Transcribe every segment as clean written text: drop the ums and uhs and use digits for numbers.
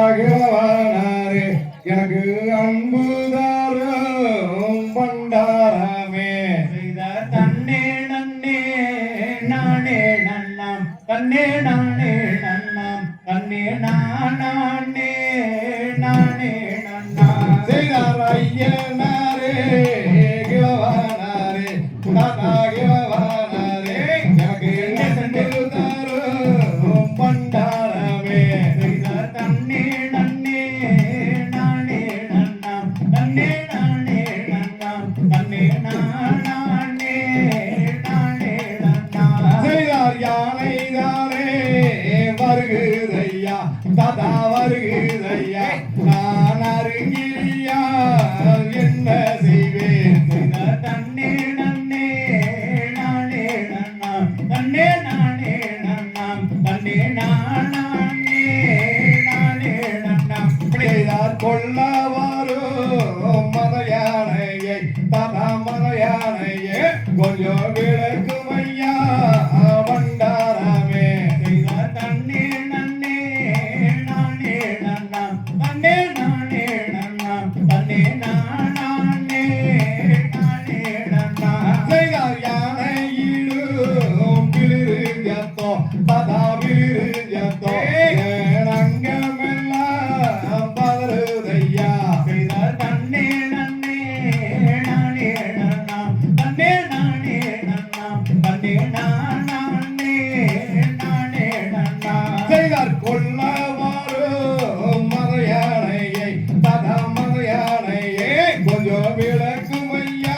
ததாகிழவானாரே எனக்கு அன்புதாரும் பண்டாரமே செய்த தன்னே நன்னே நானே நன்னாம் தன்னே நானே நன்னாம் தன்னே நானே நானே நன்னாம் செய்தார் ஐயனாரே கிழவானாரே ததாகிழவானாரே எனக்கு அன்புதாரும் பண்டாரமே செய்த தன்னே நன்னே நானே நன்னாம் தன்னே நானே நன்னாம் தன்னே நானே நானே நன்னாம் செய்தார் யானைதானே வருகுதையா ததா வருகுதையா நான் அருங்கியா என்ன செய்வேன் செய்த தன்னே நன்னே நானே நன்னாம் தன்னே நானே நன்னாம் தன்னே நானே நானே நன்னாம் செய்தார் கொள்ள வரும் மத யானையை ததா மத யானையை கொஞ்சம் விளக்கும் ஐயா பண்டாரமே செய்த தன்னே நன்னே நானே நன்னாம் தன்னே நானே நன்னாம் தன்னே நானே நானே நன்னாம் செய்தார் யானையிடும் பிளிருஞ்சத்தோ ததா பிளிருஞ்சத்தோ அங்கமெல்லாம் பதறுதையா செய்த தன்னே நன்னே நானே நன்னாம் தன்னே நானே நன்னாம் தன்னே நானே நானே நன்னாம் செய்தார் கொள்ள வரும் மத யானையை ததா மத யானையை கொஞ்சம் விளக்கும் ஐயா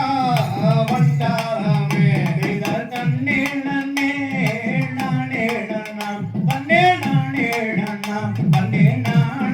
பண்டாரமே செய்த தன்னே நன்னே நானே நன்னாம் தன்னே நானே நன்னாம் தன்னே நானே